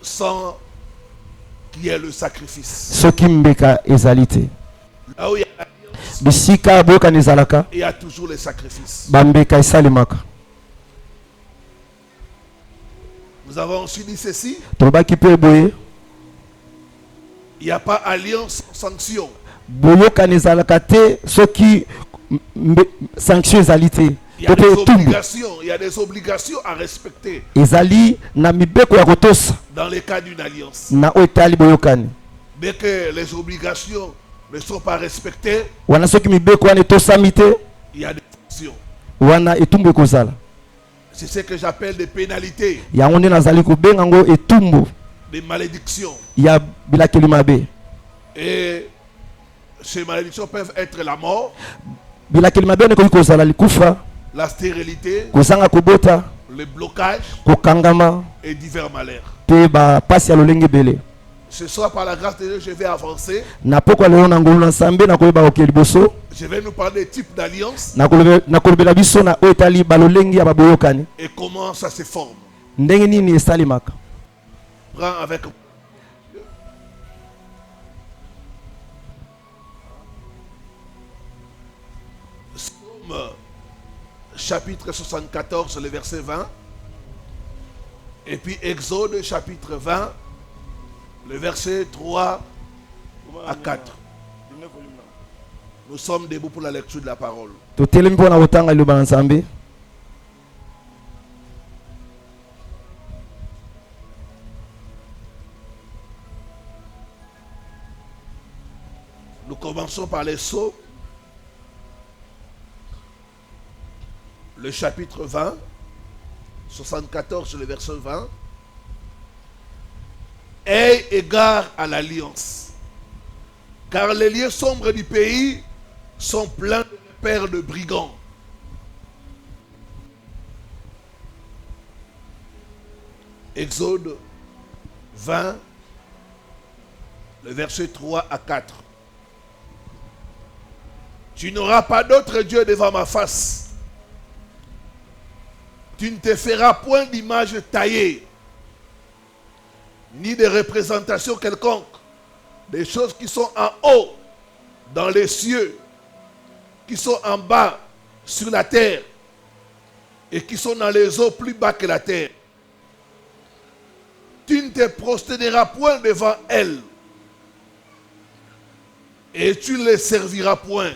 sans qu'il y ait le sacrifice. soki mbeka ezalité Là où il y a l'alliance, bisika boyoka nezalaka il y a toujours les sacrifices. bambeka esalemaka. Nous avons aussi dit ceci, Tolobaki pe boye il n'y a pas alliance sans sanction. boyoka nezalaka te soki sanction ezali te. Il y a To des pe etumbu obligations, il y a des obligations à respecter ezali na mibeko ya kotosa dans le cas d'une alliance. na oyo etali boyokani. Mais que les obligations ne sont pas respectées, Wana soki mibeko wana etosami te il y a des sanctions. wana etumbu ekozala. C'est ce que j'appelle des pénalités, Yango nde nazali kobenga ngo etumbu des malédictions. ya bilakeli mabe. Et ces malédictions peuvent être la mort, Bilakeli mabe wana ekoki kozala likufa, la stérilité, kozanga kobota, le blocage kokangama et divers malheurs. pe bapasi ya lolenge ebele. Ce soir, par la grâce de Dieu, je vais avancer. Na pokwa lelo na ngolu na nsambe nakoyeba koke liboso Je vais nous parler des types d'alliances nakolobela biso na oyo etali balolenge ya baboyokani et comment ça se forme. ndenge nini esalemaka. Prends avec Psaume chapitre 74, le verset 20. Et puis Exode chapitre 20, le verset 3 à 4. Nous sommes debout pour la lecture de la parole. Totelemi mpo na kotanga liloba na nzambe. Nous commençons par les Psaumes, le chapitre 20, 74, le verset 20. Aie égard à l'alliance, car les lieux sombres du pays sont pleins de pères de brigands. Exode 20, le verset 3 à 4. Tu n'auras pas d'autre Dieu devant ma face. Tu ne te feras point d'image taillée, ni de représentation quelconque, des choses qui sont en haut, dans les cieux, qui sont en bas, sur la terre, et qui sont dans les eaux plus bas que la terre. Tu ne te prosterneras point devant elles, et tu ne les serviras point.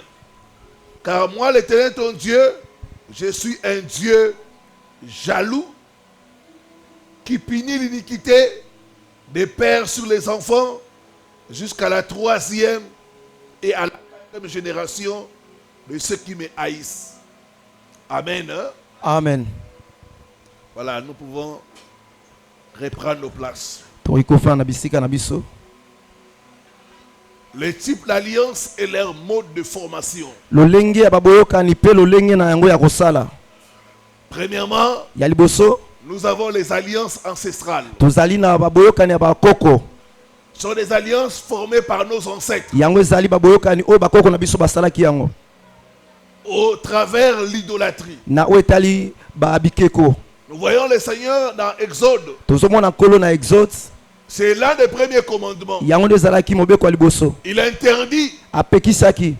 Car moi, l'Éternel ton Dieu, je suis un Dieu jaloux, qui punit l'iniquité des pères sur les enfants, jusqu'à la 3e et à la 4e génération de ceux qui me haïssent. Amen. Hein? Amen. Voilà, nous pouvons reprendre nos places. Tokoki kofanda na bisika na biso. Les types d'alliance et leur mode de formation. Lolenge ya baboyokani pe lolenge na yango ya kosala. Premièrement, Ya liboso nous avons les alliances ancestrales. tozali na baboyokani ya bakoko. Ce sont des alliances formées par nos ancêtres Yango ezali baboyokani oyo bakoko na biso basalaki yango. au travers l'idolâtrie. Na oyo etali babikeko. Nous voyons le Seigneur dans Exode. Tozomona nkolo na Exode. C'est l'un des premiers commandements. Yango nde ezalaki mobeko ya liboso. Il interdit Apekisaki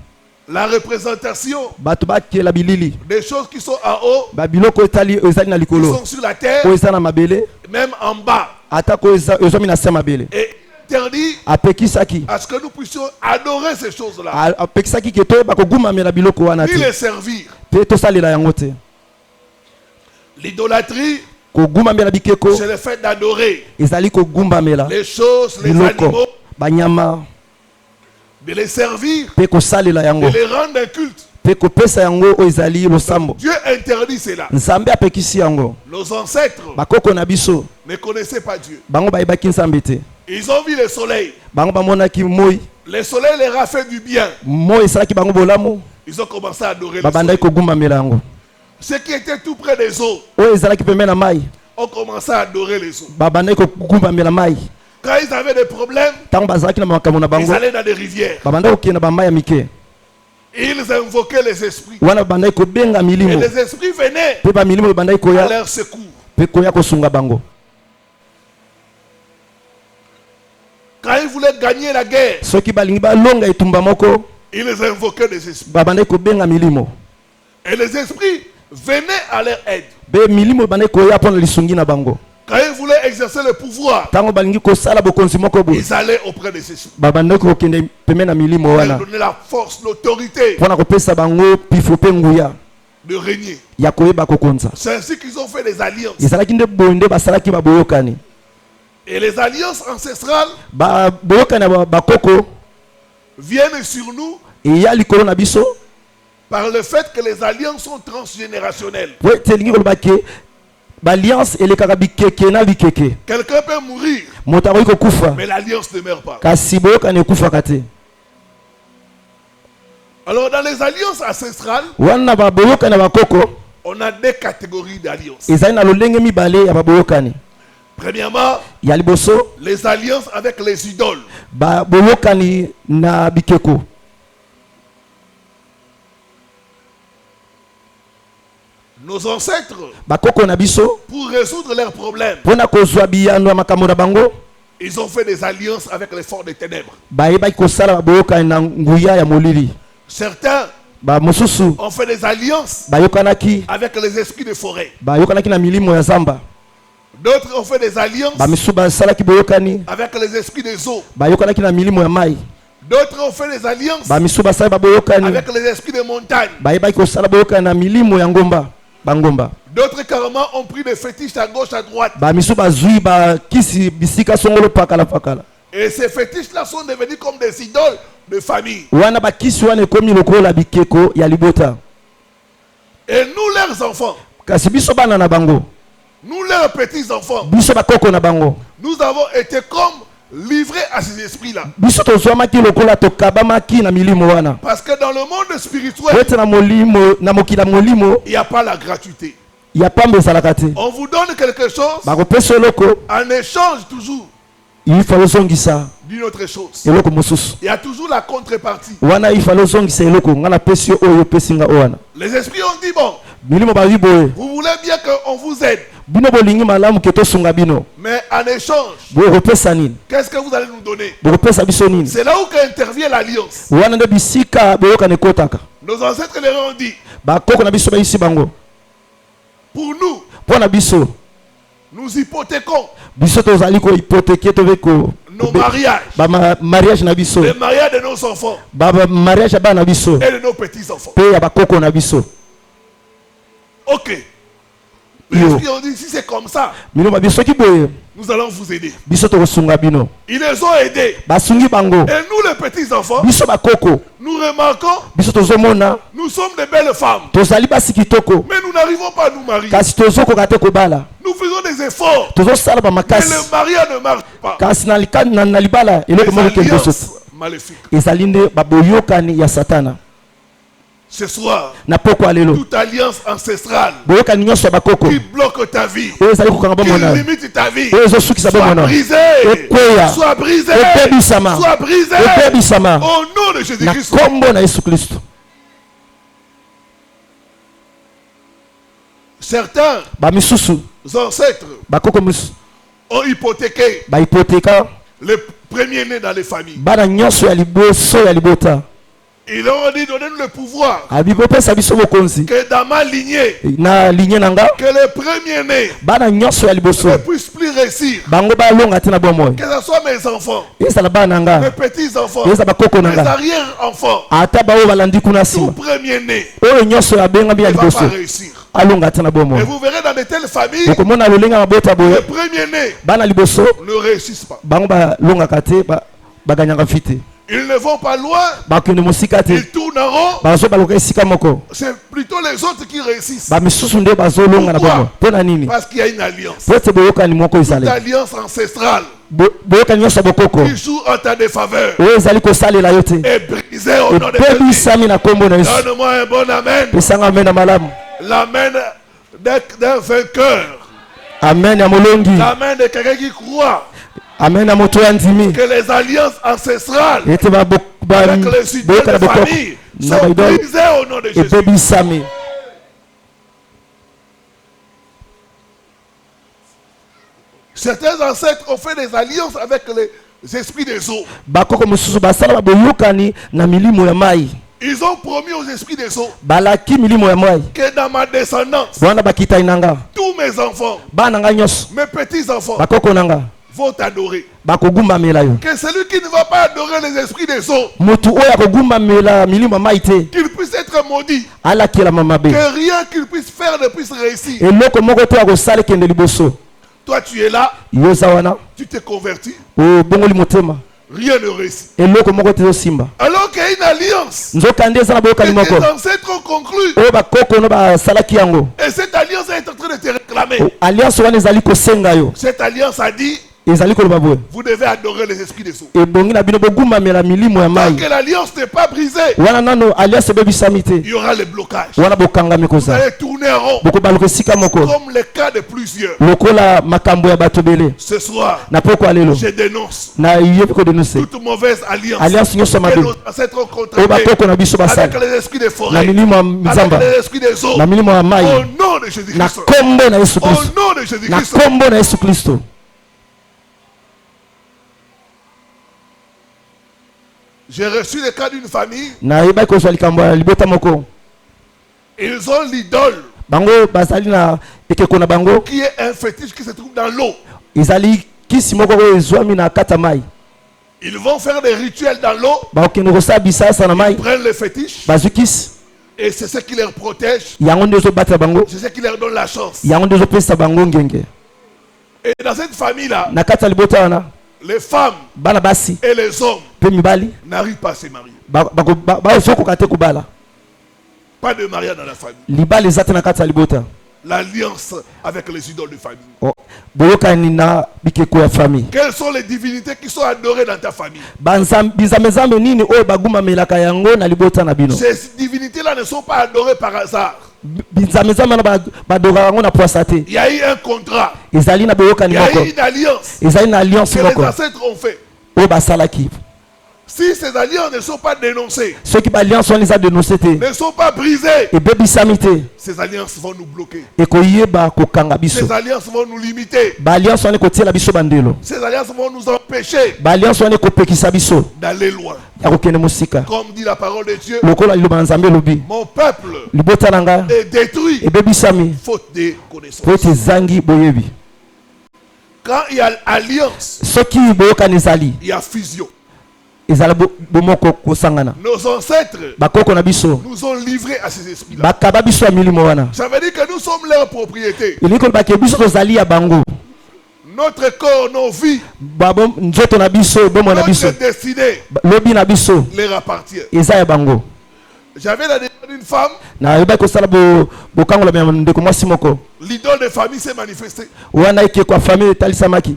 la représentation bato bakela bilili. des choses qui sont en haut, Babiloko etali oyo ezali na qui likolo. sont sur la terre, Oyo eza na mabele. même en bas. Atako ezwami na se ya mabele. Et il interdit Apekisaki. à ce que nous puissions adorer ces choses-là, Apekisaki ke toyeba kogumamela biloko wana ni te. les servir. Pe tosalela yango te. L'idolâtrie, Kogumamela bikeko c'est le fait d'adorer ezali kogumbamela les choses, les biloko animaux, banyama de les servir, pe kosalela yango de les rendre un culte. pe kopesa yango oyo ezali losambo. Dieu interdit cela. Nzambe apekisi yango. Nos ancêtres Bakoko na biso ne connaissaient pas Dieu. bango bayebaki nzambe te. Ils ont vu le soleil. Bango bamonaki moi. Le soleil leur a fait du bien. Moi esalaki bango bolamu. Ils ont commencé à adorer le Babandaki soleil. kogumbamela yango. Ceux qui étaient tout près des eaux Oyo ezalaki pembeni na mai ont commencé à adorer les eaux. babandaki kogumbamela mai. Quand ils avaient des problèmes, Ntango bazalaki na makambo na ils bango allaient dans des rivières. babandaki kokende na bamai ya mike. Ils invoquaient les esprits. Wana babandaki kobenga Et milimo. les esprits venaient Pe bamilimo babandaki à koya leur secours. pe koya kosunga bango. voulaient gagner la guerre, soki balingi balonga etumba moko ils les invoquaient des esprits. babandaki kobenga milimo Et les esprits venaient à leur aide. be milimo bandaki koya mpona lisungi na bango Quand ils voulaient exercer le pouvoir, ntango balingi kosala bokonzi moko boye ils allaient auprès des esprits. babandaki kokende pembeni na milimo Ils wana donnaient la force, l'autorité mpona kopesa bango pifo mpe nguya de régner. ya koyeba kokonza C'est ainsi qu'ils ont fait des alliances. ezalaki nde boye nde basalaki baboyokani Et les alliances ancestrales baboyokani ya bakoko viennent sur nous eya likolo na biso par le fait que les alliances sont transgénérationnelles. po ete elingi koloba ke baalliance elekaka bikeke na bikeke Quelqu'un peut mourir, moto akoki kokufa mais l'alliance ne meurt pas. kasi boyokani ekufaka te Alors dans les alliances ancestrales, wana baboyokani ya bakoko on a des catégories d'alliances. ezali na lolenge mibale ya baboyokani Premièrement, ya liboso les alliances avec les idoles. baboyokani na bikeko Nos ancêtres, bakoko na biso pour résoudre leurs problèmes, mpona kozwa biyano ya makambo na bango ils ont fait des alliances avec les forces des ténèbres. bayebaki kosala baboyokani na nguya ya molili Certains bamosusu ont fait des alliances bayokanaki avec les esprits de forêt. bayokanaki na milimo ya zamba D'autres ont fait des alliances bamisusu basalaki boyokani avec les esprits des eaux. bayokanaki na milimo ya mai D'autres ont fait des alliances bamisusu basali baboyokani avec les esprits des montagnes. bayebaki kosala boyokani na milimo ya ngomba bangomba D'autres carrément ont pris des fétiches à gauche, à droite. bamisusu bazwi bakisi bisika songolo pakala pakala Et ces fétiches-là sont devenus comme des idoles de famille. wana bakisi wana ekomi lokola bikeko ya libota Et nous, leurs enfants, kasi biso bana na bango nous, leurs petits-enfants, biso bakoko na bango nous avons été comme livrés à ces esprits-là. biso tozwamaki lokola tokabamaki na milimo wana Parce que dans le monde spirituel, ete na molimo na mokili ya molimo il n'y a pas la gratuité. ya pamba ezalaka te On vous donne quelque chose bakopesa eloko en échange toujours ifale ozongisa d'une autre chose. eloko mosusu Il y a toujours la contrepartie. wana ifale ozongisa eloko nga napesi yo oyo opesi nga owana Les esprits ont dit, bon, milimo babi boye vous voulez bien qu'on vous aide, bino bolingi malamu ke tosunga bino mais en échange, bokopesa nini qu'est-ce que vous allez nous donner? bokopesa biso nini C'est là où intervient l'alliance. wana nde bisika boyokana ekotaka Nos ancêtres leur ont dit, bakoko na biso bayisi bango pour nous, mpo na biso nous hypothéquons biso tozali kohypotheke tobe nos mariages, bamariage na biso les mariages de nos enfants bamariage ya bana na biso et de nos petits-enfants. mpe ya bakoko na biso Ok. Les Yo. esprits ont dit, si c'est comme ça, bino babi soki boye nous allons vous aider. biso tokosunga bino Ils les ont aidés. basungi bango Et nous, les petits-enfants, biso bakoko nous remarquons, biso tozomona nous sommes de belles femmes. tozali basi kitoko Mais nous n'arrivons pas à nous marier. kasi tozokoka te kobala Nous faisons des efforts. tozosala Mais bamakasi le mariage ne marche pas. kasi na libala eloko Les moko kende alliances sote maléfiques. ezali nde baboyokani ya satana Ce soir, na pokwa lelo toute alliance ancestrale boyokani nyonso ya bakoko qui bloque ta vie, oyo ezali kokanga qui bomona limite ta vie, oyo ezosukisa soit bomona brisée. ekweya Soit brisée. ebebisama Soit brisée. ebebisama Au nom de na Jésus-Christ. kombo na yesu kristo Certains bamisusu ancêtres bakoko misusu ont hypothéqué bahipoteka les premiers-nés dans les familles. bana nyonso ya liboso ya libota Ils leur ont dit, donnez-nous le pouvoir abi bopesa biso bokonzi que dans ma lignée, na linie na nga que les premiers-nés bana nyonso ya liboso ne puissent plus réussir. bango balonga te na bomoi Que ce soit mes enfants, ezala bana na mes nga petits-enfants, eza bakoko na mes nga arrière-enfants, ata baoyo balandi kuna tout nsima premier-né oyo nyonso abengami ya ne va pas liboso réussir. alonga te na Et bomoi vous verrez dans de telles familles, okomona lolenge ya mabota boye les premiers-nés bana liboso ne réussissent pas. bango balongaka te baganyaka fi te Ils ne vont pas loin, bakende mosika te ils tournent en rond. bazo baluka esika moko C'est plutôt les autres qui réussissent. bamisusu nde bazolonga na bomoi mpo na nini Parce qu'il y a une alliance. po ete boyokani moko Une ezali alliance ancestrale boyokani nyonso ya bokoko qui joue en ta défaveur oyo ezali kosalela yo te est brisée au nom de Jésus. ebebisami na kombo na yesu Donne-moi un bon amen. pesanga amen na malamu L'amen d'un vainqueur. amen ya molongi L'amen de quelqu'un qui croit amen ya moto ya ndimi que les alliances ancestrales ete avec les idoles boyokana de bokoko famille na sont baidole brisées au nom de Jésus. ebebisami Certains ancêtres ont fait des alliances avec esprits des eaux. bakoko mosusu basala baboyokani na milimo ya mai. Ils ont promis aux esprits des eaux balaki milimo ya mai que dans ma descendance, wana bakitai nanga tous mes enfants, bana nga nyonso mes petits enfants, bakoko nanga vont t'adorer. bakogumbamela yo. Que celui qui ne va pas adorer les esprits des eaux, Mutu oyo akogumbamela milimo ya mai te qu'il puisse être maudit. alakelama mabe. Que rien qu'il puisse faire ne puisse réussir. eloko moko te akosala ekende liboso. Toi, tu es là, yoza wana tu t'es converti, obongoli motema rien ne réussit. eloko moko te osimba. Alors qu'il y a une alliance nzokande eza na que boyokani moko tes ancêtres ont conclue. oyo bakoko no basalaki yango. Et cette alliance est en train de te réclamer. alliance wana ezali kosenga yo. Cette alliance a dit, ezali koloba boye vous devez adorer les esprits des eaux. ebongi na bino bogumbamela milimo ya Tant mai. que l'alliance n'est pas brisée, wana nano alliance ebebisami te il y aura les blocages. wana bokangami Vous koza allez tourner en rond, bokobaluka esika moko comme le cas de plusieurs. lokola makambo ya bato ebele. Ce soir, na poko ya lelo je dénonce na yebi kodenonse toute mauvaise alliance alliance nyonso ya que mabe nos ancêtres ont oyo contractée bakoko na biso avec basala les esprits des na forêts, milimo ya avec nzamba les esprits des eaux. na milimo ya Au mai nom de na Jésus-Christ. kombo na yesu Au kristo nom de na Jésus-Christ. kombo na yesu kristo. J'ai reçu le cas d'une famille. nayebaki kozwa likambo ya libota moko. Ils ont l'idole bango bazali na ekeko na bango qui est un fétiche qui se trouve dans l'eau. ezali kisi moko oyo ezwami na kati ya mai. Ils vont faire des rituels dans l'eau, bakokende kosala bisasa na mai prennent le fétiche bazwi kisi et c'est ce qui leur protège, yango nde ezobatela bango c'est ce qui leur donne la chance. yango nde ezopesa bango ngenge. Et dans cette famille-là, na kati ya libota wana les femmes bana basi et les hommes mpe mibali n'arrivent pas à se marier. bazokoka te kobala. Pas de mariage dans la famille. libala eza te na kati ya libota. L'alliance avec les idoles de famille. boyokani na bikeko ya famille. Quelles sont les divinités qui sont adorées dans ta famille? bizamezambe nini oyo bagumamelaka yango na libota na bino. Ces divinités-là ne sont pas adorées par hasard. bizamezambe na badoraka yango na poasa te. Il y a eu un contrat. ezali na Il boyokani y a moko eu une alliance ezali na alliance que les moko ancêtres ont fait. oyo basalaki. Si ces alliances ne sont pas dénoncées, soki baalliance wana eza denonse te ne sont pas brisées, ebebisami te ces alliances vont nous bloquer. ekoyeba kokanga biso. Ces alliances vont nous limiter. baalliance wana ekotiela biso bandelo. Ces alliances vont nous empêcher baalliance wana ekopekisa biso d'aller loin. ya kokende mosika. Comme dit la parole de Dieu, lokola liloba na nzambe elobi mon peuple libota na ngai est détruit ebebisami faute de po connaissances. ete ezangi boyebi. Quand il y a alliance, soki boyokani ezali il y a fusion. ezala bomoko kosangana. Nos ancêtres bakoko na biso nous ont livrés à ces esprits-là. bakaba biso ya milimo wana. Ça veut dire que nous sommes leur propriété. elingi kolobaki biso tozali ya bango. Notre corps, nos vies, nzoto na biso bomoi na biso notre destinée lobi na biso leur appartient. eza ya bango. J'avais la demande d'une femme, nayebaki kosala bokangola ya ndeko mwasi moko l'idole de famille s'est manifestée. wana ekeko ya famille etalisamaki.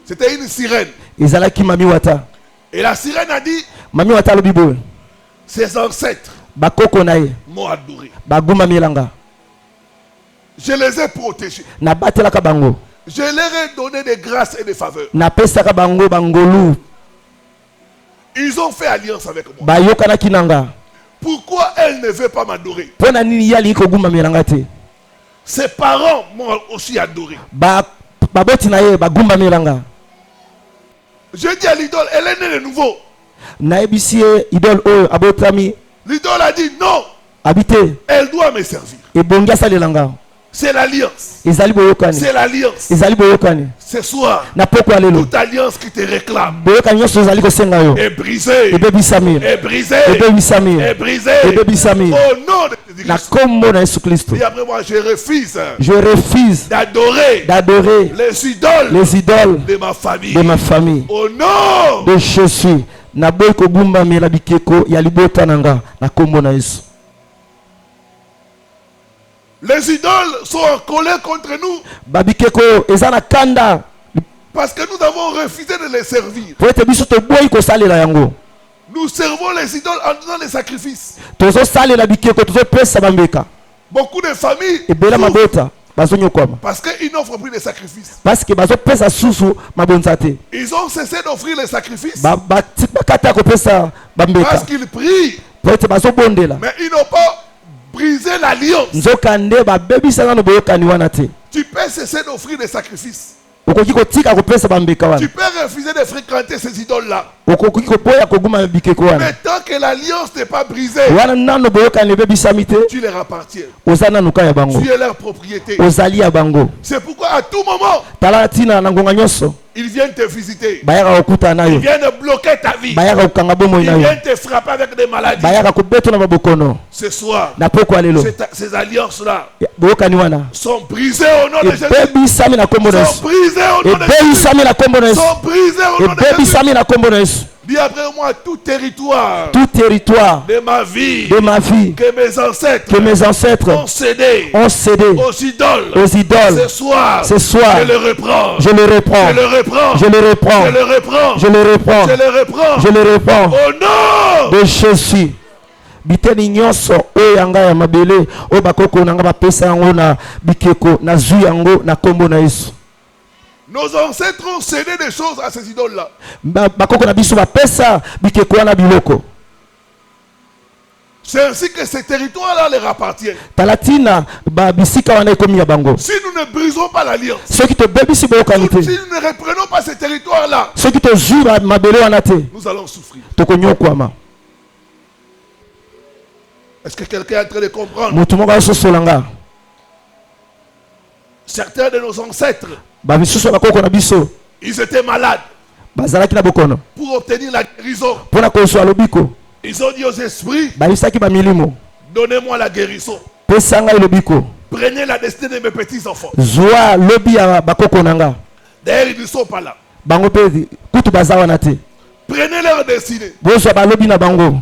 C'était une sirène. ezalaki mami wata. Et la sirène a dit, mami wata alobi boye ses ancêtres bakoko na ye m'ont adoré. bagumamelanga Je les ai protégés. nabatelaka bango Je leur ai donné des grâces et des faveurs. napesaka bango bangolu Ils ont fait alliance avec moi. bayokanaki nanga. Pourquoi elle ne veut pas m'adorer? mpo na nini ye alingi kogumamelanga te. Ses parents m'ont aussi adoré. baboti na ye bagumbamelanga. Je dis à l'idole, elle est née de nouveau. nayebisi ye idole oyo abotami L'idole a dit non, abi te elle doit me servir. ebongi asalelanga. C'est l'alliance. ezali boyokani C'est l'alliance. ezali boyokani. Ce soir, na poko ya lelo toute alliance qui te réclame boyokani nyonso ezali kosenga yo est brisée. ebebisami Est brisée. ebebisami Est brisée. ebebisami Au nom de na Jésus-Christ. kombo na yesu kristo. Et après moi, je refuse je refuse d'adorer d'adorer les idoles les idoles de ma famille. de ma famille. Au nom de Jésus naboyi kogumbamela bikeko ya libota na nga na kombo na yesu. les idoles sont en colère contre nous babikeko eza na kanda parce que nous avons refusé de les servir. po ete biso toboyi kosalela yango. Nous servons les idoles en donnant des sacrifices. tozosalela bikeko tozopesa bambeka. Beaucoup de familles ebela souffrent mabota bazonyokwama parce qu'ils n'offrent plus de sacrifices. parce que bazopesa susu mabonza te. Ils ont cessé d'offrir les sacrifices bakata kopesa bambeka parce qu'ils prient, po ete bazobondela. mais ils n'ont pas brisé l'alliance. nzokande babebisa nano boyokani wana te. Tu peux cesser d'offrir des sacrifices. okoki kotika kopesa bambeka wana Tu peux refuser de fréquenter ces idoles-là. okoki kopoya koguma bikeko wana Mais tant que l'alliance n'est pas brisée, wana nano boyokani ebebisami te tu leur appartiens. oza nanuka ya bango Tu es leur propriété. ozali ya bango C'est pourquoi à tout moment, tala ntina na ngonga nyonso ils viennent te visiter. bayaka kokutana na Ils yo viennent bloquer ta vie. bayaka kokanga bomoi Ils na yo viennent te frapper avec des maladies. bayaka kobeto na babokono Ce soir, na poko alelo ces alliances-là boyokani wana sont brisées au nom de Jésus. ebebisami na kombo na Sont yesu brisées au nom de Jésus. ebebisami na kombo na yesu Sont brisées au nom de Jésus. ebebisami na kombo na yesu Dis après moi tout territoire tout territoire de ma vie de ma vie que mes ancêtres que mes ancêtres ont cédé ont cédé aux idoles. aux idoles. Ce soir, Ce soir, je le reprends. Je le reprends. Je le reprends. Je le reprends. Je le reprends. Je le reprends. Je le reprends. Je le reprends. Au nom De Jésus. Biteni nyonso oyo yanga ya mabele oyo bakoko nanga bapesa yango na bikeko na zwi yango na kombo na Yesu. nos ancêtres ont cédé des choses à ces idoles-là. Bakoko na biso bapesa bikeko na biloko. C'est ainsi que ces territoires-là leur appartiennent. Talatina ba bisika wana ekomi ya bango. Si nous ne brisons pas l'alliance, Ceux qui te bebisi boyokani te. si nous ne reprenons pas ces territoires-là, Ceux qui te zwi mabele wana te. nous allons souffrir. Tokonyokwama. Est-ce que quelqu'un est en train de comprendre? Mutu moko asosolanga. Certains de nos ancêtres, Ba bisusu bakoko na biso. ils étaient malades. Bazalaki na bokono. Pour obtenir la guérison, Pona koso alobiko. ils ont dit aux esprits, Bayisaki ba milimo. donnez-moi la guérison. Pesanga ilobiko. Prenez la destinée de mes petits-enfants. Zwa lobi ya bakoko nanga. D'ailleurs, ils ne sont pas là. Bango pe kutu bazawa na te. Prenez leur destinée. Bozwa ba lobi na bango.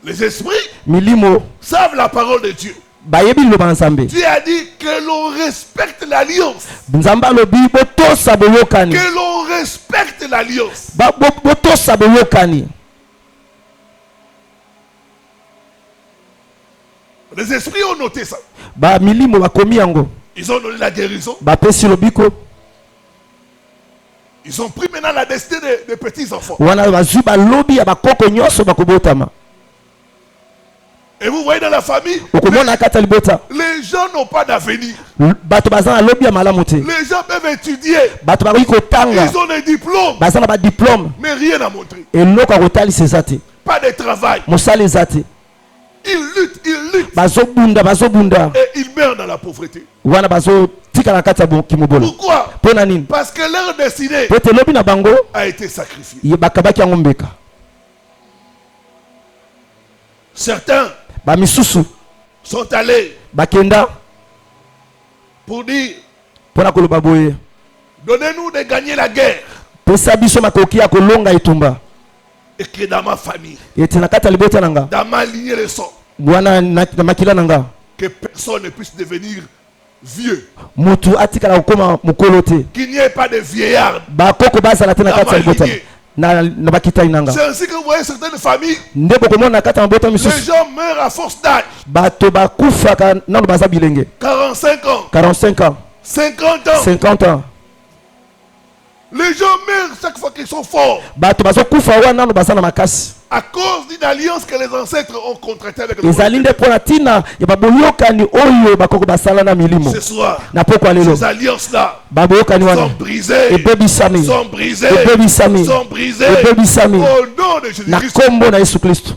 Les esprits Milimo savent la parole de Dieu. bayebi loba nzambe. Dieu a dit que l'on respecte l'alliance. Nzamba lobi botosa boyokani. Que l'on respecte l'alliance. Botosa boyokani. Les esprits ont noté ça. Ba milimo bakomi yango. Ils ont donné la guérison. Ba pesi lobiko. Ils ont pris maintenant la destinée des petits-enfants. Wana bazwi ba lobi ya bakoko nyonso bakobotama. Et vous voyez dans la famille, Okomona kata libota. les gens n'ont pas d'avenir. Bato bazana lobi ya malamu te. Les gens peuvent étudier. Bato bakoki kotanga. Ils ont des diplômes, Bazana ba diplôme. mais rien à montrer. Eloko akotalisa eza te. Pas de travail. Mosala eza te. Ils luttent. Bazobunda. Et ils meurent dans la pauvreté. Wana bazo tika na kati ya kimobolo. Pourquoi? Pona nini? Parce que leur destinée Po te lobi na bango a été sacrifiée. ye bakabaki yango mbeka. Certains Ba misusu sont allés bakenda pour dire, pona koloba boye. donnez-nous de gagner la guerre. Pesa biso makoki ya kolonga etumba. Et que dans ma famille, Ete na kati ya libota nanga. dans ma lignée de sang, Wana na makila nanga. que personne ne puisse devenir vieux. Mutu atikala kokoma mukolo te. Qu'il n'y ait pas de vieillard. Bakoko bazala te na kati ya libota. Na bakitai nanga. C'est ainsi que vous voyez certaines familles, Nde bokomona na kati ya mabota les misusu. gens meurent à force d'âge. Bato bakufaka nano baza bilenge. 45 ans, 45 ans, 50 ans. 50 ans. Les gens meurent chaque fois qu'ils sont forts. Bato bazokufa wana nano baza na makasi. À cause d'une alliance que les ancêtres ont contractée avec le Ezali nde pona tina ya baboyokani oyo bakoko basala na milimo. Ce soir, Na poko lelo. ces alliances-là Baboyokani wana. sont brisées. Ebebisami. Sont brisées. Ebebisami. Sont brisées. Ebebisami. Au nom de Na Jésus-Christ. kombo na Yesu Kristo.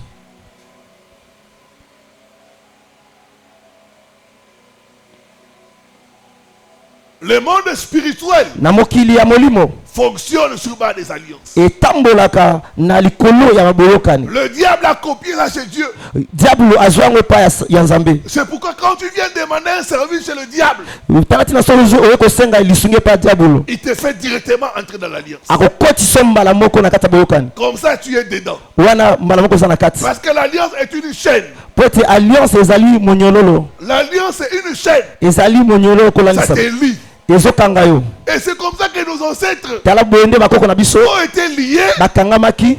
Le monde spirituel Na mokili ya molimo fonctionne sur base des alliances. etambolaka na likolo ya baboyokani. Le diable a copié ça chez Dieu. Diablo azwango pa ya Nzambe. C'est pourquoi quand tu viens demander un service chez le diable, Tala tina solo zo oyo kosenga lisunge pa Diablo. il te fait directement entrer dans l'alliance. Akokotisa mbala moko na kati ya boyokani. Comme ça, tu es dedans. Wana mbala moko za na kati. Parce que l'alliance est une chaîne. Pote alliance ezali monyololo. L'alliance est une chaîne. Ezali monyololo Ça kolanisa. te lie. Ezokanga yo. Et c'est comme ça que nos ancêtres Tala boende bakoko na biso ont été liés bakangamaki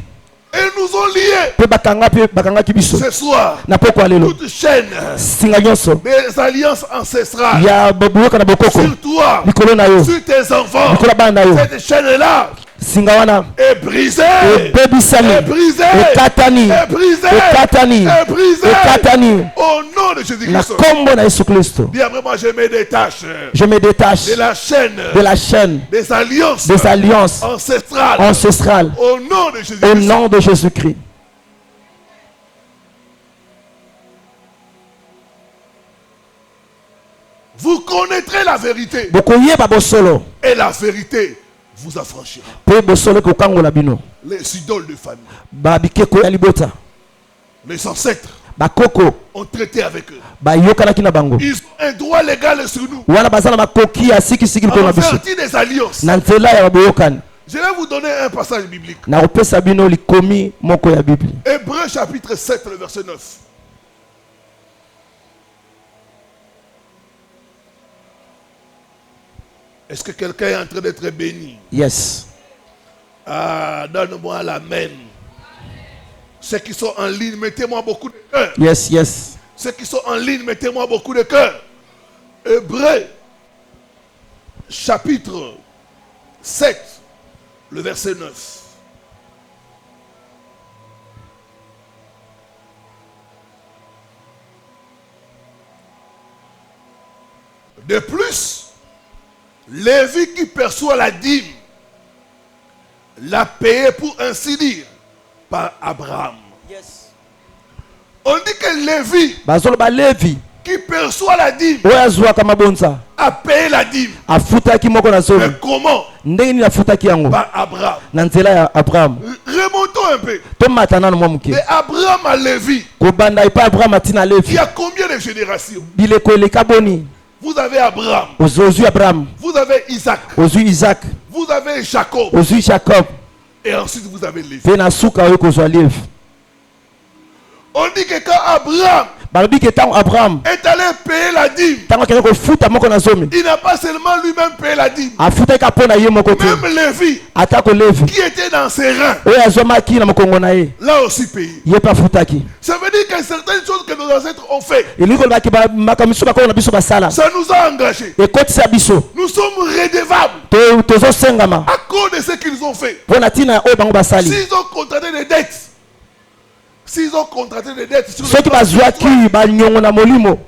et nous ont liés. pe bakangaki biso. Ce soir, Na poko alelo. toute chaîne Singa nyonso des alliances ancestrales ya boyoka na bokoko. sur toi, Likolo na yo. sur tes enfants, Likolo bana yo. cette chaîne-là singa wana est brisé, ebebisami est brisé, ekatani est brisé, ekatani est brisé, ekatani au nom de na Jésus-Christ. kombo na Yesu Kristo. Dis après moi, je me détache Je me détache de la chaîne des alliances ancestrales ancestrales au nom de au Jésus-Christ. nom de Jésus-Christ. Vous connaîtrez la vérité Bokoyeba bosolo et la vérité vous affranchira. pe bosolo ko kangola bino Les idoles de famille, ba bikeko ya libota les ancêtres bakoko ont traité avec eux. bayokanaki na bango Ils ont un droit légal sur nous wana baza na makoki ya sikisiki mpona en biso vertu des alliances. na nzela ya baboyokani. Je vais vous donner un passage biblique. Na kopesa bino likomi moko ya Bible. Hébreux chapitre 7, le verset 9. Est-ce que quelqu'un est en train d'être béni? Yes. Ah, donne-moi l'amen. Ceux qui sont en ligne, mettez-moi beaucoup de cœur. Yes, yes. Ceux qui sont en ligne, mettez-moi beaucoup de cœur. Hébreux chapitre 7, le verset 9. De plus, Lévi qui perçoit la dîme l'a payé pour ainsi dire par Abraham. Yes. On dit que Lévi Bazolo ba Levi qui perçoit la dîme oyazwa kama bonza a payé la dîme. afutaki moko na Mais zomi comment? ndenge nini afutaki yango Par Abraham. na nzela ya Abraham. Remontons un peu. Tomata nano mwa moke De Abraham à Lévi, kobanda epa Abraham atina il Levi y a combien de générations? bileko eleka boni Vous avez Abraham, ozwi Abraham vous avez Isaac, ozwi Isaac vous avez Jacob, ozwi Jacob et ensuite vous avez Lévi. pe na suka oyo kozwa Levi. On dit que quand Abraham balobi ke ntango Abraham est allé payer la dîme, ntango akende kofuta moko na zomi il n'a pas seulement lui-même payé la dîme, afutaki ka mpo na ye moko te même Lévi atako Levi qui était dans ses reins, oyo azwamaki na mokongo na ye l'a aussi payé. ye mpe afutaki. Ça veut dire que certaines choses que nos ancêtres ont fait, elingi kolobaki makambo misusu bakoko na biso basala ça nous a engagés. ekotisa biso Nous sommes redevables tozosengama à cause de ce qu'ils ont fait. mpo na ntina oyo bango basali. S'ils ont contracté des dettes, s'ils ont contracté des dettes sur le soki plan bazwaki spirituel, banyongo na molimo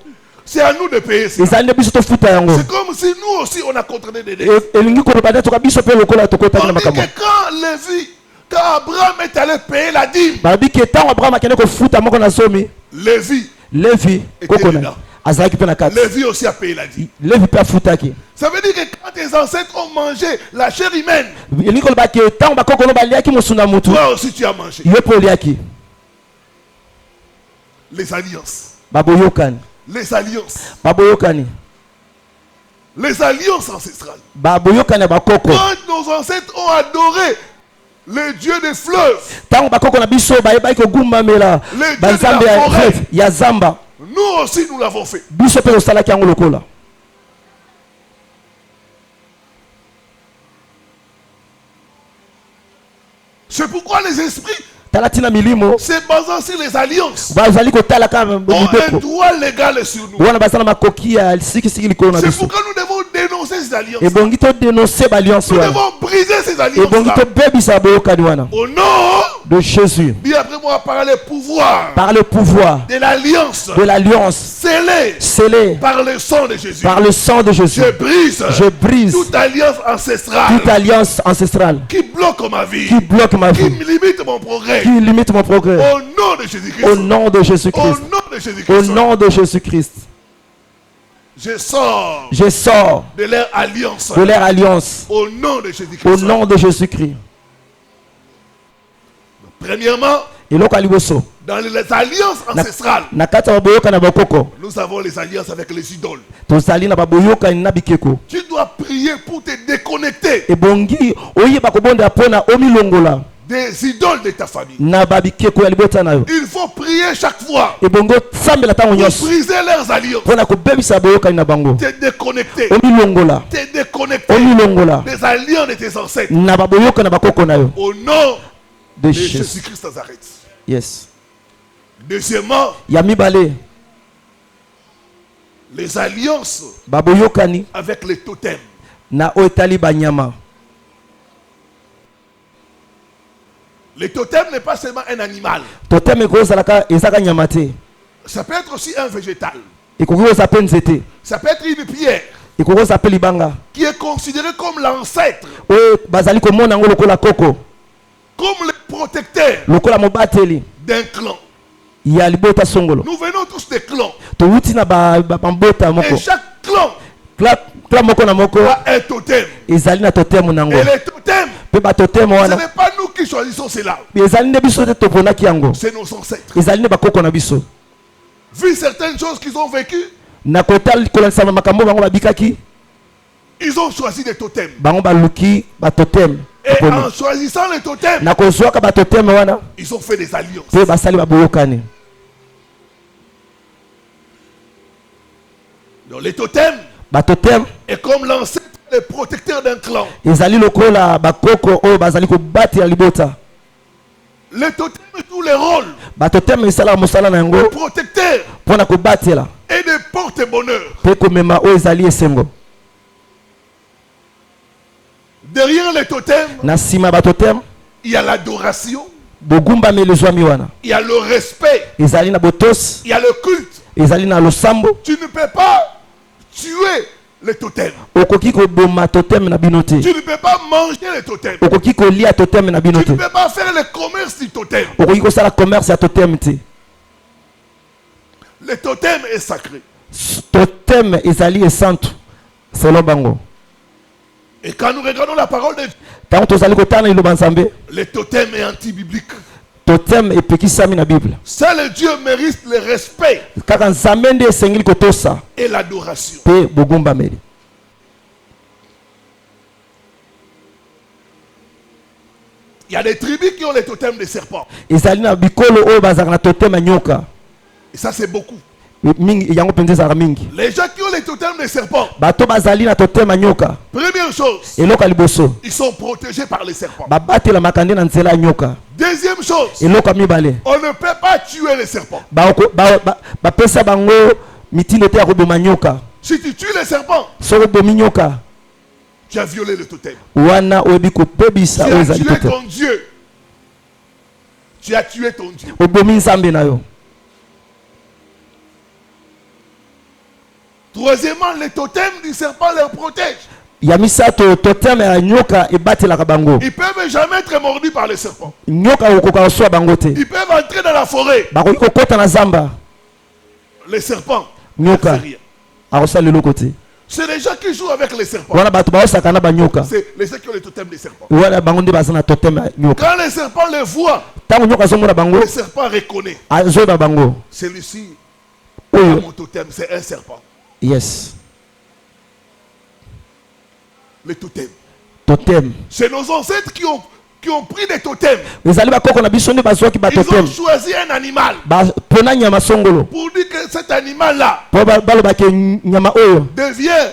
c'est à nous de payer ça. ezali nde biso tofuta yango. C'est comme si nous aussi on a contracté des dettes. Elingi koloba nde toka biso mpe lokola tokotaki On na dit makambo. que quand Lévi, quand Abraham est allé payer la dîme, balobi ke ntango Abraham akende kofuta moko na zomi Lévi Levi koko na dedans. azalaki mpe na kati. Lévi aussi a payé la dîme. Levi mpe afutaki. Ça veut dire que quand tes ancêtres ont mangé la chair humaine, elingi koloba ke ntango bakoko no baliaki mosuna mutu toi aussi tu as mangé. yo mpe oliaki. Les alliances. baboyokani Les alliances. baboyokani Les alliances ancestrales. baboyokani ya bakoko. Quand nos ancêtres ont adoré le Dieu des fleuves, ntango bakoko na biso bayebaki kogumbamela Le Dieu banzambe de la ya forêt. rêve ya zamba nous aussi nous l'avons fait. biso mpe tosalaki yango lokola. C'est pourquoi les esprits, tala ntina milimo se basant sur les alliances, bazali kotala kaka ont un libeko droit légal sur nous. wana baza na makoki ya sikisiki likolo na C'est biso. pourquoi nous devons dénoncer ces alliances. ebongi todénonce baalliance Nous wana devons briser ces ebongi alliances. tobebisa boyokani wana Au nom, de Jésus dis après moi, par le pouvoir par le pouvoir de l'alliance de l'alliance scellée scellée par le sang de Jésus. par le sang de Jésus. Je brise toute toute alliance ancestrale alliance ancestrale qui bloque ma vie, qui bloque ma qui vie, me limite mon progrès. qui limite mon progrès. Au nom de Jésus-Christ. Au nom de Au Jésus-Christ. nom de Au Jésus-Christ. nom de Jésus-Christ. Je sors Je sors de leur alliance. de leur alliance. Au nom de Jésus-Christ. Au nom de Jésus-Christ. Premièrement, eloko ya liboso dans les alliances ancestrales, na kati ya baboyokani na bakoko nous avons les alliances avec les idoles. tozali na baboyokani na bikeko. Tu dois prier pour te déconnecter ebongi oyeba kobondela mpona omilongola des idoles de ta famille. na babikeko ya libota na yo. Il faut prier chaque fois ebongi osambela ntango pour nyonso briser leurs alliances. mpona kobebisa boyokani na bango. Te déconnecter. omilongola Te déconnecter omilongola des alliances de tes ancêtres. na baboyokani na bakoko na yo Au nom de de Jésus. Jésus-Christ Nazareth. Yes. Deuxièmement, ya mibale les alliances baboyokani avec les totems. na oyo etali banyama. Le totem n'est pas seulement un animal. totem ekozalaka ezaka nyama te, Ça peut être aussi un végétal. ekoki kozala mpe nzete, Ça peut être une pierre ekoki kozala mpe libanga qui est considérée comme l'ancêtre, oyo bazali komona yango lokola koko, comme le protecteur lokola mobateli d'un clan. ya libota songolo. Nous venons tous des clans. Towuti na bambota Et moko, chaque clan kla moko na moko a un totem. ezali na toteme nango, Et les totems, mpe batoteme ce wana n'est pas nous qui choisissons cela. ezali nde biso te toponaki yango, C'est nos ancêtres. ezali nde bakoko na biso. Vu certaines choses qu'ils ont vécues, Na kotala kolandisa makambo bango babikaki, ils ont choisi des totems. bango baluki batoteme. Et en choisissant les totems, Na kozwaka batoteme wana ils ont fait des alliances. mpe basali baboyokani. Donc les totems Batoteme est comme l'ancêtre, le protecteur d'un clan. ezali lokola bakoko oyo bazali kobatela libota. Les totems jouent les rôles Batoteme esalaka mosala na de yango protecteur mpona kobatela et de porte-bonheur. mpe komema oyo ezali esengo. Derrière les totems, Na nsima ya batoteme il y a l'adoration, bogumbameli ezwami wana, il y a le respect, ezali na botosi, il y a le culte. ezali na losambo. Tu ne peux pas tuer les totems. Okoki koboma toteme na bino te, Tu ne peux pas manger les totems. okoki kolia toteme na bino Tu te, ne peux pas faire le commerce du totem. okoki kosala commerce ya toteme te. Le totem est sacré. Toteme ezali esantu selon bango. Et quand nous regardons la parole de Dieu, Ntango tozali kotala na liloba nzambe, le totem est anti-biblique. toteme epekisami na Bible. Seul Dieu mérite le respect Kaka nzambe nde esengeli kotosa et l'adoration. mpe bogumbameli. Il y a des tribus qui ont les totems des serpents. Ezali na bikolo oyo bazalaka na toteme ya nyoka Et ça, c'est beaucoup. mingi, yango mpenza ezalaka mingi. Les gens qui ont les totems des serpents, Bato bazali na toteme ya nyoka, première chose, eloko ya liboso ils sont protégés par les serpents. babatelamaka nde na nzela ya nyoka. Deuxième chose, Eloko ya mibale, on ne peut pas tuer les serpents. bapesa bango mitindo te ya koboma nyoka. Si tu tues les serpents, Soki obomi nyoka tu as violé le totem. wana oyebi Tu kopebisa oyo as ezali tué toteme, ton Dieu. Tu as tué ton Dieu. obomi nzambe na yo. Troisièmement, les totems du serpent les protègent. Ya misato toteme ya nyoka ebatelaka bango. Ils peuvent jamais être mordus par les serpents. Nyoka okoka koswa bango te, Ils peuvent entrer dans la forêt. bakoki kokota na zamba, Les serpents ne nyoka font rien. akosala eloko te. C'est les gens qui jouent avec les serpents. Wana bato baosaka na banyoka C'est les gens qui ont les totems des serpents. wana bango nde baza na toteme ya nyoka. Quand les serpents les voient, Ntango nyoka azomona bango le serpent reconnaît. azoyeba bango Celui-ci, oyo. mon totem, c'est un serpent. Yes, Le totem. toteme C'est nos ancêtres qui ont pris des totems. ezali bakoko na biso nde bazwaki Ils ont batoteme choisi un animal mpona nyama songolo pour dire que cet animal-là mpo balobaki nyama oyo devient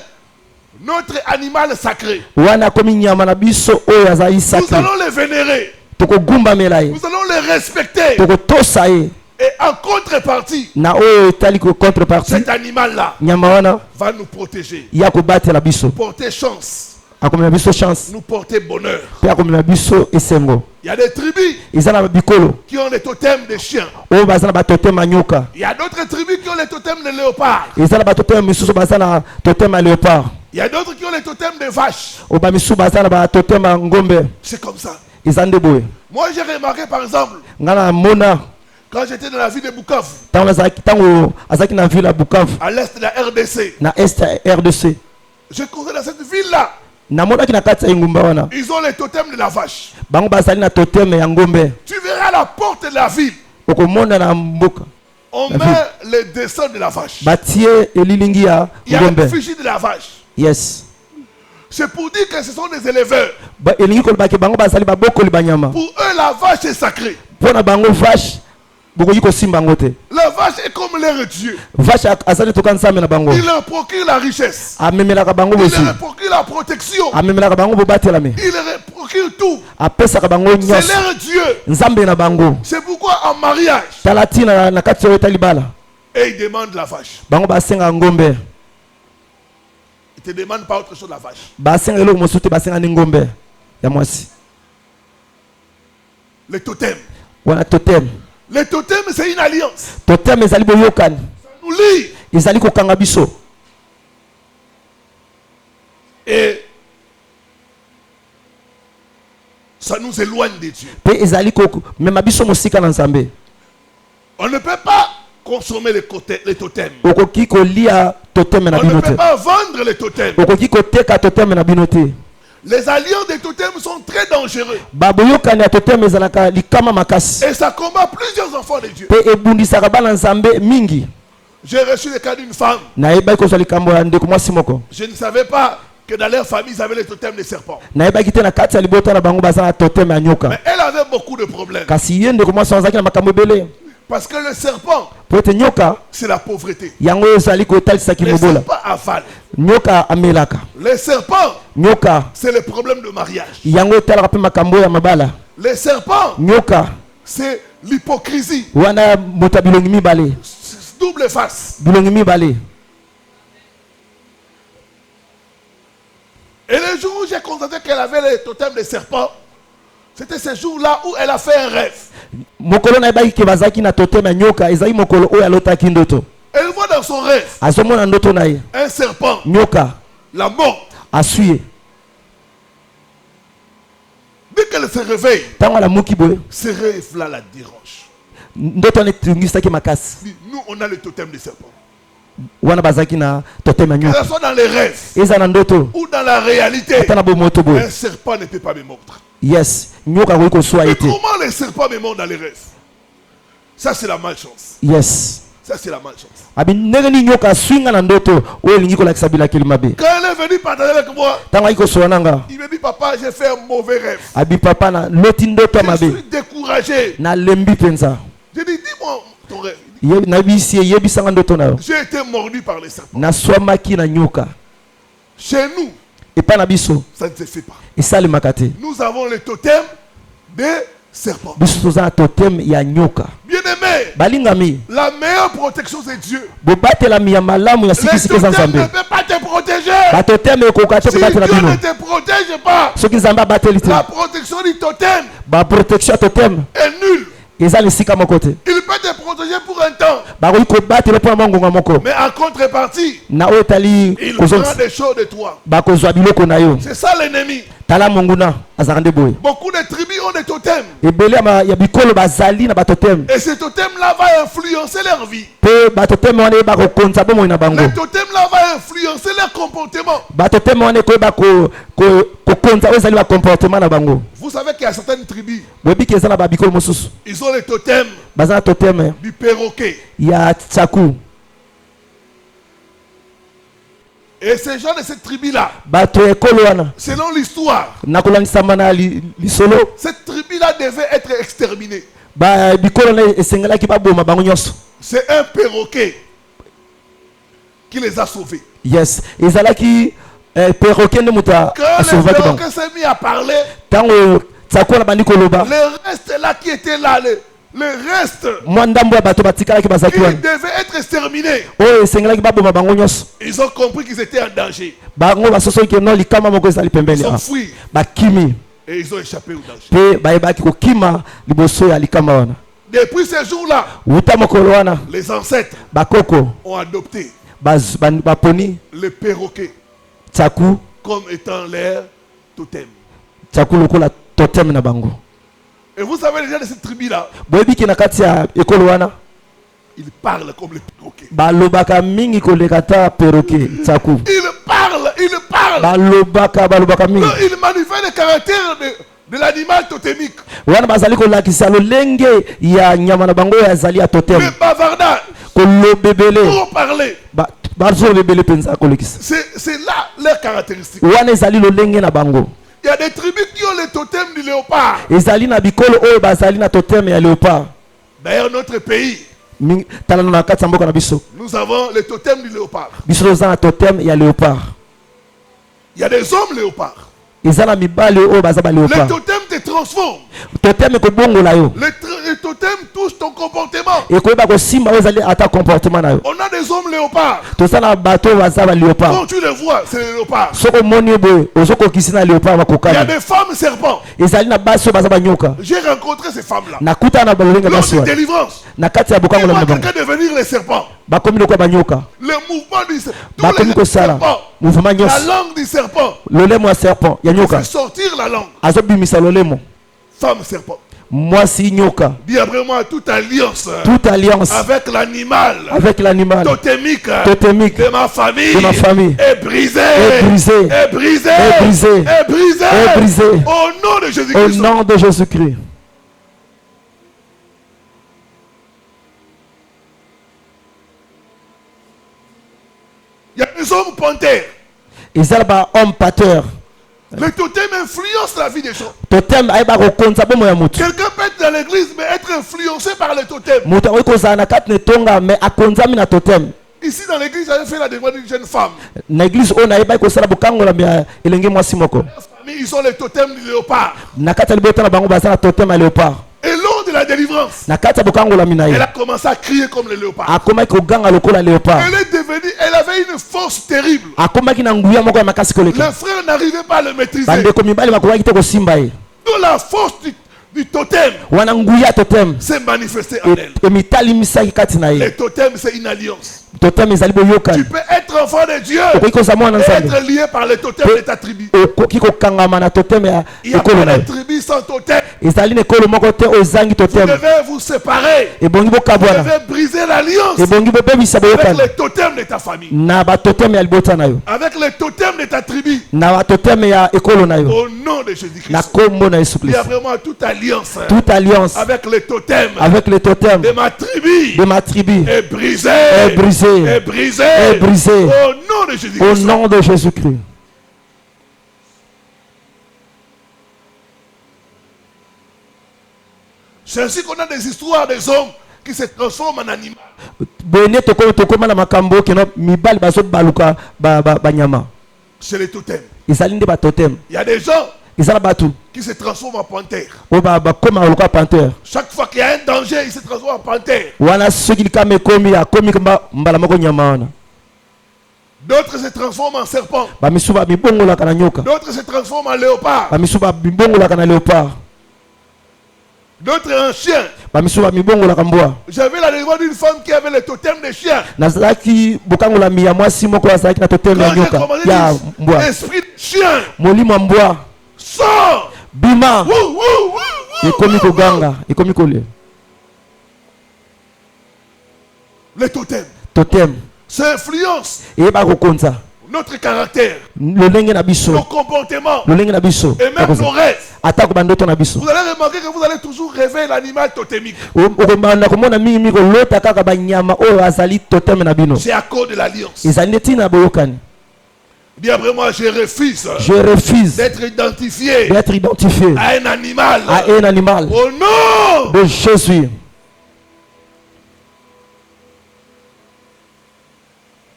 notre animal sacré. wana akomi nyama na biso oyo azali Nous sacré. allons les vénérer. Tokogumbamela ye, Nous allons les respecter. tokotosa ye, Et en contrepartie, na oyo etali contrepartie cet animal-là nyama wana va nous protéger, ya kobatela biso, porter chance, akomema biso chance nous porter bonheur. mpe akomema biso esengo. Il y a des tribus Eza na bikolo qui ont les totems des chiens. oyo baza na batoteme ya nyoka, Il y a d'autres tribus qui ont les totems des léopards. eza na batoteme misusu baza na toteme ya léopard, Il y a d'autres qui ont les totems des vaches. oyo bamisusu baza na batoteme ya ngombe. C'est comme ça. Eza nde boye. Moi, j'ai remarqué par exemple, Nga na mona quand j'étais dans la ville de Bukavu, ntango azalaki na ville ya Bukavu à l'est de la RDC, na est ya RDC, je connais dans cette ville-là, namonaki na kati ya engumba wana ils ont les totems de la vache. bango bazali na toteme ya ngombe. Tu verras à la porte de la ville, Okomona na mboka on La met les dessins de la vache. batie elilingi ya Il y a ngombe. l'effigie de la vache. Yes, C'est pour dire que ce sont des éleveurs. elingi kolobaki bango bazali babokoli banyama. Pour eux, la vache est sacrée. Mpona bango vache bokoki kosimba yango te. La vache est comme leur Dieu. Vache azali toka nzambe na bango, Il leur procure la richesse. amemelaka bango Il bozwi, leur procure la protection. amemelaka bango bobatelami, Il leur procure tout. apesaka bango C'est nyonso, leur Dieu. nzambe na bango. C'est pourquoi en mariage, Tala ntina na kati oyo etali bala et ils demandent la vache. bango basenga ngombe, Ils ne te demandent pas autre chose la vache. basenga eloko mosusu te, basenga ni ngombe ya mwasi. Les totems. wana totem. Les totems, c'est une alliance. Totem ezali boyokani. Nous lie. Ezali kokanga biso. Et ça nous éloigne de Dieu. Pe ezali koko mema biso mosika na Nzambe. On ne peut pas consommer les totems. Okoki kolia totem na On ne binote. peut pas vendre les totems. Okoki koteka totem na binote. Les alliances des totems sont très dangereux. Baboyokani ya totem ezalaka likama makasi. Et ça combat plusieurs enfants de Dieu. Pe ebundisaka bana Nzambe mingi. J'ai reçu le cas d'une femme. Nayebaki kozwa likambo ya ndeko mwasi moko. Je ne savais pas que dans leur famille, ils avaient les totems des serpents. Nayebaki te na kati ya libota na bango baza na totem ya nyoka. Mais elle avait beaucoup de problèmes. Kasi ye ndeko mwasi azalaki na makambo ebele. Parce que le serpent, Po ete nyoka c'est la pauvreté. yango ezali kotalisaki Les mobola. serpents avalent. Nyoka amelaka. Les serpents, Nyoka c'est le problème de mariage. yango etalaka mpe makambo ya mabala. Les serpents, Nyoka c'est l'hypocrisie. wana moto ya bilongi mibale. C'est double face. Bilongi mibale. Et le jour où j'ai constaté qu'elle avait les totems des serpents, c'était ce jour-là où elle a fait un rêve. Mokolo nayebaki ke bazalaki na totem ya nyoka ezali mokolo oyo alotaki ndoto. Elle voit dans son rêve Azomona ndoto na ye. un serpent, Nyoka la mort. asui. Dès qu'elle se réveille, Tango alamuki boye. ce rêve-là la dérange. Ndoto wana etungisaki makasi. Nous, on a le totem des serpents. Wana bazalaki na totem ya Que nyoka. ce soit dans les rêves Eza na ndoto. ou dans la réalité, Ata na bomoto boye. un serpent ne peut pas me mordre. Yes. Nyoka akoki kosua Mais ye te. comment les serpents me mordent dans les rêves? Ça, c'est la malchance. Yes. Ça, c'est la malchance. Abi ndenge ni nyoka swinga na ndoto oyo elingi kolakisa bilakeli mabe. Quand elle est venue partager avec moi, Tango ayiki kosola nanga. il me dit, papa, j'ai fait un mauvais rêve. Abi papa na loti ndoto ya Je mabe. suis découragé. Na lembi penza. J'ai dit, dis-moi ton rêve. Nabisi yebisanga ndoto na yo. J'ai été mordu par les serpents. Na swamaki na nyoka. Chez nous, Epa na biso ça ne se fait pas. esalemaka te. Nous avons le totem des serpents. Biso toza na totem ya nyoka. Bien-aimé, Balingami. la meilleure protection, c'est Dieu. bobatelami ya malamu ya Les sikisiki eza totems ne Nzambe. peuvent pas te protéger. Batotem ekoka te Si kobatela Dieu bino. ne te protège pas, Soki Nzambe abateli te, la protection du totem baprotection ya totem est nulle. eza na esika moko te. Il peut te protéger pour un temps, Bakoki kobatela mpo na mangonga moko. mais en contrepartie, Na oyo etali il prend kozongisa des choses de toi. bakozwa biloko na yo. C'est ça l'ennemi. Tala monguna azalaka nde boye. Beaucoup de tribus ont des totems. Ebele ya bikolo bazali na batotem. Et ces totems-là vont influencer leur vie. Mpe batotem wana eyeba kokonza bomoi na bango. Les totems-là vont influencer leur comportement. Batotem wana ekoyeba kokonza oyo ezali bakomportement na bango. Vous savez qu'il y a certaines tribus, Boyebi ke eza na babikolo mosusu ils ont les totems baza na totem du perroquet. ya tsaku. Et ces gens de cette tribu-là, Bato ya ekolo wana selon l'histoire, nakolanisama na lisolo cette tribu-là devait être exterminée. bikolo na esengelaki baboma bango nyonso. C'est un perroquet qui les a sauvés. Yes, ezalaki perroquet nde moto Quand le asauvaki bango. perroquet s'est mis à parler, Ntango tsaku wana bandi koloba le reste là qui était là, le reste, mwa ndambo ya bato batikalaki bazalaki ils wana devaient être exterminés. oyo esengelaki baboma bango nyonso. Ils ont compris qu'ils étaient en danger. Bango basosoki ke no likama moko ezali Ils pembeni ont fui bakimi et ils ont échappé au danger. mpe bayebaki kokima liboso ya likama wana. Depuis ces jours-là, Wuta mokolo wana les ancêtres bakoko ont adopté baponi le perroquet tsaku comme étant leur totem. tsaku lokola totem na bango. Et vous savez, les gens de cette tribu-là, Boyebi ke na kati ya ekolo wana ils parlent comme les perroquets. balobaka mingi koleka ta perroquet tsaku. Ils parlent. balobaka mingi Non, ils manifestent les caractères de l'animal totémique. wana bazali kolakisa lolenge ya nyama na bango oyo azali ya totem. Le bavardage, Kolobebele pour parler, bazolobebele mpenza kolekisa c'est là leur caractéristique. wana ezali lolenge na bango. Il y a des tribus qui ont le totem du léopard. Ezali na bikolo oyo bazali na totem ya léopard. D'ailleurs, notre pays, Tala na kati ya mboka na biso nous avons le totem du léopard. biso toza na totem ya léopard. Il y a des hommes léopards. Eza na mibali oyo baza ba Le léopard. totem te transforme. Totem ekobongola yo. Le totem touche ton comportement. ekoyeba kosimba oyo ezali ata comportement na yo. On a des hommes léopards. tosala bato oyo baza baléopard. Quand tu les vois, c'est les léopards. soko omoni boye ozokokisi na léopard Il y a bakokani. des femmes serpents. ezali na basi oyo baza banyoka. J'ai rencontré ces femmes-là. nakutana na balolenge Lors basi d'une wana délivrance, na kati ya ils bokango na voient bango quelqu'un devenir les serpents. bakomi lokola banyoka. Le mouvement du serpent. Tous bakomi les kosala serpents. mouvement La nyonso. langue du serpent. lolemo ya serpent ya Fait nyoka sortir la langue. azobimisa lolemo. Femme serpent. mwasi nyoka. Dis après moi toute alliance toute alliance avec l'animal avec l'animal totémique totémique de ma famille est brisée. est brisé, Est brisée. est brisé, Est brisée. est brisé. Au nom de au Jésus-Christ. nom de Jésus-Christ. Il y a des hommes panthères. ezala ba homme pateur. Le totem influence la vie des gens. totem ayeba kokonza bomo ya mutu. Quelqu'un peut être dans l'église mais être influencé par le totem. mutu akoki kozala na kati na etonga me akonzami na totem. Ici dans l'église, j'avais fait la dévoile d'une jeune femme. na église oyo nayebaki kosala bokangolambi ya elenge mwasi moko. La famille, ils ont les totems du léopard. na kati ya libota na bango baza na totem ya léopard. Et lors de la délivrance, na kati ya bokangolambi na elle ye a commencé à crier comme le léopard. akomaki koganga lokola léopard. Elle est devenue, elle avait une force terrible. akomaki na nguya moko ya makasi Les koleka. frères n'arrivaient pas à le maîtriser. bandeko mibali bakokaki te kosimba ye. D'où la force du totem wana nguya totem s'est manifestée en elle. emitalimisaki kati na Le ye. totem, c'est une alliance. totem ezali Tu boyokani. peux être enfant de Dieu okoki kozala mwana et nzambe être lié par le totem de ta tribu. okoki kokangama na totem ya Il n'y a ekolo pas na de yo. tribu sans totem. ezali na ekolo moko te oyo ezangi Vous totem. devez vous séparer. ebongi Vous bokabwana. devez briser l'alliance ebongi bobebisa avec boyokani les totems de ta famille. na batotem ya libota na yo Avec les totems de ta tribu. na batotem ya ekolo na yo Au nom de na Jésus-Christ. kombo na yesu Il y a kristo. vraiment toute alliance toute alliance avec les totems avec les totems de ma tribu de ma tribu est brisée. est brisée. Est brisée. Est brisée. Au nom de au Jésus-Christ. nom de Jésus-Christ. C'est ainsi qu'on a des histoires des hommes qui se transforment en animaux. boyene tokoma na makambo keno mibali bazobaluka banyama. C'est les totems. ezali nde batotem. Il y a des gens ezala bato qui se transforment en panthère. oyo bakoma lokola panthère. Chaque fois qu'il y a un danger, ils se transforment en panthère. wana soki likama ekomi akomi mbala moko nyama wana. D'autres se transforment en serpent. bamisu bamibongolaka na nyoka. D'autres se transforment en léopard. bamisu bamibongolaka na léopard. D'autres en chien. bamisu bamibongolaka mbwa. J'avais la dévoile d'une femme qui avait le totem des chiens. nazalaki bokangolami ya mwasi moko azalaki na totem ya Quand j'ai nyoka commandé ya mbwa. l'esprit de chien, molimo ya mbwa sors. bima Wouh, wouh, wouh, wouh, ekomi wouh, koganga ekomi kolia. les totems. totem Ça influence eyeba kokonza notre caractère, lolenge na nos biso comportements lolenge na biso et même nos rêves. atako bandoto na biso. Vous allez remarquer que vous allez toujours rêver l'animal totémique. okobanda komona mingi kolota kaka banyama oyo azali totem na bino. C'est à cause de l'alliance. ezali nde ntina na boyokani. Dis après moi, je refuse je refuse d'être identifié d'être identifié à un animal. à un animal Au nom de Jésus.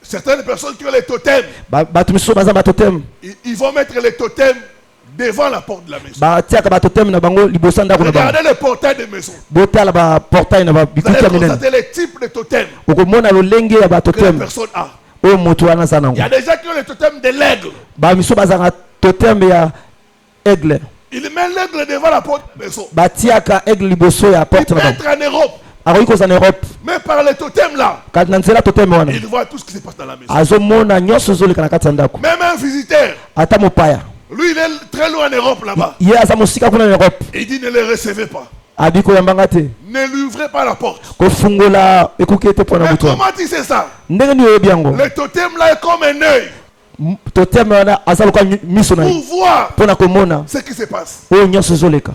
certaines personnes qui ont les totems, bato misusu baza batotem ils vont mettre les totems devant la porte de la maison. batiaka batotem na bango liboso ya ndako na bango. Regardez le portail de maison. botala baportail na Vous bikuki allez ya minene. constater les types de totems okomona lolenge ya que la batotem personne a. oyo moto wana aza Il nango. y a des gens qui ont les totems de l'aigle. bamisu bazaka totem ya aigle. Il met l'aigle devant la porte de la maison. batiaka aigle liboso ya Il porte peut na bango. être en Europe, akoki kozala na Europe mais par les totems là, kati na nzela totem wana il voit tout ce qui se passe dans la maison. azomona nyonso ezoleka na kati ya ndako. Même un visiteur, ata mopaya lui il est très loin en Europe là-bas. ye aza mosika kuna na Europe Il dit ne le recevez pas. abi koyambanga te Ne lui ouvrez pas la porte. kofungola ekoki ete mpo na Mais moto wana. comment tu sais ça? ndenge nini oyebi yango. Le totem là est comme un œil totem wana aza lokola miso na ye pour voir mpo na komona ce qui se passe. oyo nyonso ezoleka.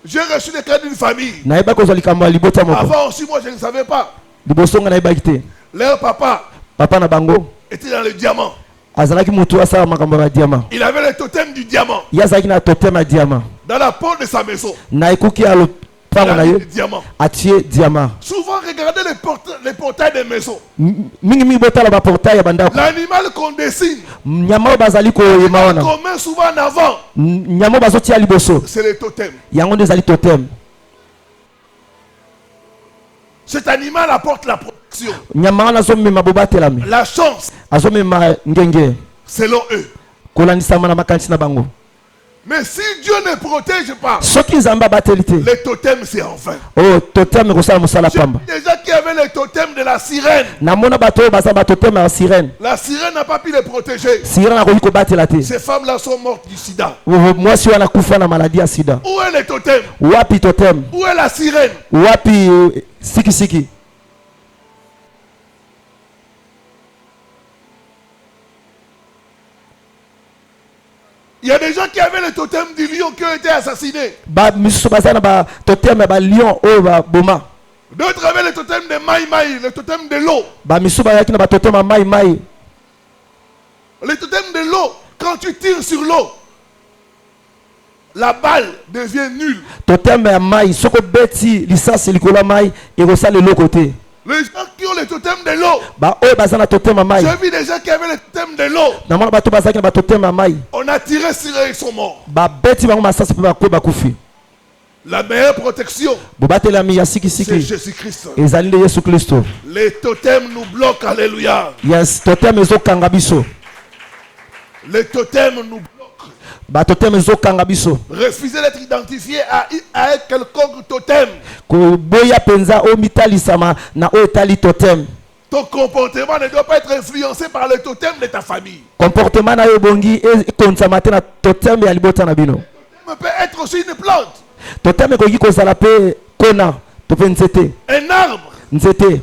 J'ai reçu le cas d'une famille. nayeba kozwa likambo ya libota moko Avant aussi, moi je ne savais pas. liboso nga nayebaki te. Leur papa papa na bango était dans le diamant. azalaki motu asala makambo ya diama. Il avait le totem du diamant ye azalaki na totem ya diama dans la porte de sa maison. na ekuki ya lopango Il na avait ye le diamant. atie diama. Souvent, regardez les portails des maisons. mingi botala baportail ya bandako. L'animal qu'on dessine, nyama oyo bazali koyema wana qu'on met souvent en avant, nyama oyo bazotia liboso c'est les totems. yango nde ezali totem. Cet animal apporte la protection, nyama wana azomema bobatelami, la chance, azomema ngenge selon eux. kolanisama na makanisi na bango. Mais si Dieu ne protège pas, Soki nzambe abateli te, les totems c'est en vain. oh totem ekosala mosala J'ai pamba. déjà qui avait les totems de la sirène. Namona bato oyo baza batotem ya sirène. La sirène n'a pas pu les protéger. Sirène akoki kobatela te. Ces femmes-là sont mortes du sida. Mwasi wana kufa na maladie ya sida. Où est les totems? Wapi totem? Où est la sirène? Wapi siki siki? Il y a des gens qui avaient le totem du lion qui ont été assassinés. Ba misusu baza na ba totem ya ba lion oyo ba boma. D'autres avaient le totem de Maï, le totem de l'eau. Ba misusu bayaki na ba totem ya mai mai. Le totem de l'eau, quand tu tires sur l'eau, la balle devient nulle. Totem ya mai soko beti lisasi likolo mai ekosala eloko te. Les gens qui ont le totem de l'eau, Ba oyo baza na totem ya mai. j'ai vu des gens qui avaient le totem de l'eau. Namona bato bazaki na ba totem ya mai. On a tiré sur eux, ils sont morts. Ba beti bango masasi pe bakwe bakufi. La meilleure protection, Bobatelami ya siki c'est siki. Jésus-Christ. Ezali nde Yesu Kristo. Les totems nous bloquent, alléluia. Yes, totem ezokanga biso. Les totems nous bloquent. Ba totem ezokanga biso. Refuser d'être identifié à un quelconque totem. Koboya penza o mitalisama na o etali totem. Ton comportement ne doit pas être influencé par le totem de ta famille. Comportement na yo bongi ekonsama te na totem ya libota na bino. Ça peut être aussi une plante, Totem ekoki kozala pe kona to pe nzete. un arbre. Nzete.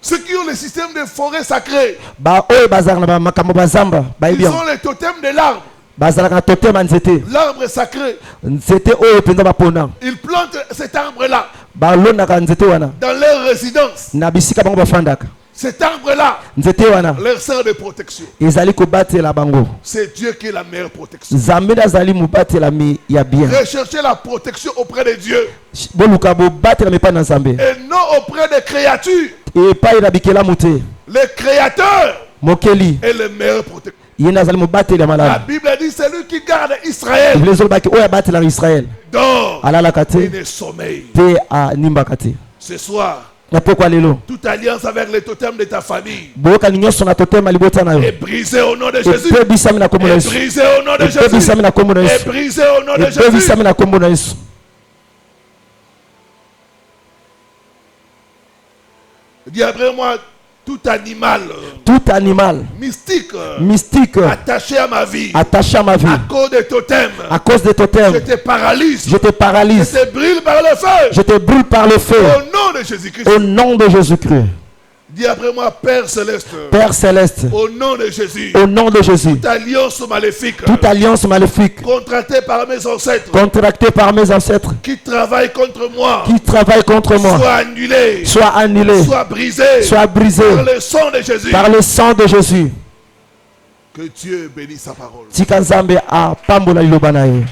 Ceux qui ont le système de forêt sacrée, Ba oyo bazalaka na ba makambo bazamba ils bayebi ont yango. le totem de l'arbre. Bazalaka na totem ya nzete. L'arbre sacré. Nzete oyo penza bapona. Ils plantent cet arbre-là Balonaka nzete wana dans leur résidence. na bisika bango bafandaka. Cet arbre-là Nzete wana leur sert de protection. ezali kobatela bango. C'est Dieu qui est la meilleure protection. Nzambe azali mobatelami ya bien. Recherchez la protection auprès de Dieu Boluka bobatelami pa na Nzambe. et non auprès des créatures. Epai na bikelamu te. Le Créateur Mokeli est le meilleur protecteur. ye nazali mobateli ya La malamu. Bible dit c'est lui qui garde Israël Biblia ezolobaki oyo abatelaka Israel dort alalaka te et ne sommeille. te animbaka te. Ce soir, Na pokwa lelo toute alliance avec les totems de ta famille boyokani nyonso na totem ya libota na est yo brisée au nom de Jésus. epebisami na kombo na Est Yesu. brisée au nom de Jésus. Epebisami na kombo na Est Yesu. brisée au nom de Jésus. Epebisami na kombo na Yesu. Dis après moi, tout animal Tout animal mystique mystique attaché à ma vie attaché à ma vie à cause des totems, à cause des je totems, te paralyse, je te je paralyse, te brûle par le feu. je te brûle par le feu Au nom de Jésus-Christ. au nom de Jésus-Christ. Dis après moi, Père Céleste, Père céleste, au nom de Jésus, au nom de Jésus, toute alliance maléfique toute alliance maléfique contractée par mes ancêtres contractée par mes ancêtres qui travaillent contre moi, qui travaillent contre moi soit annulée, soit annulée, soit brisée soit brisée par le sang de Jésus. par le sang de Jésus. Que Dieu bénisse sa parole. Tika Nzambe apambola liloba na ye.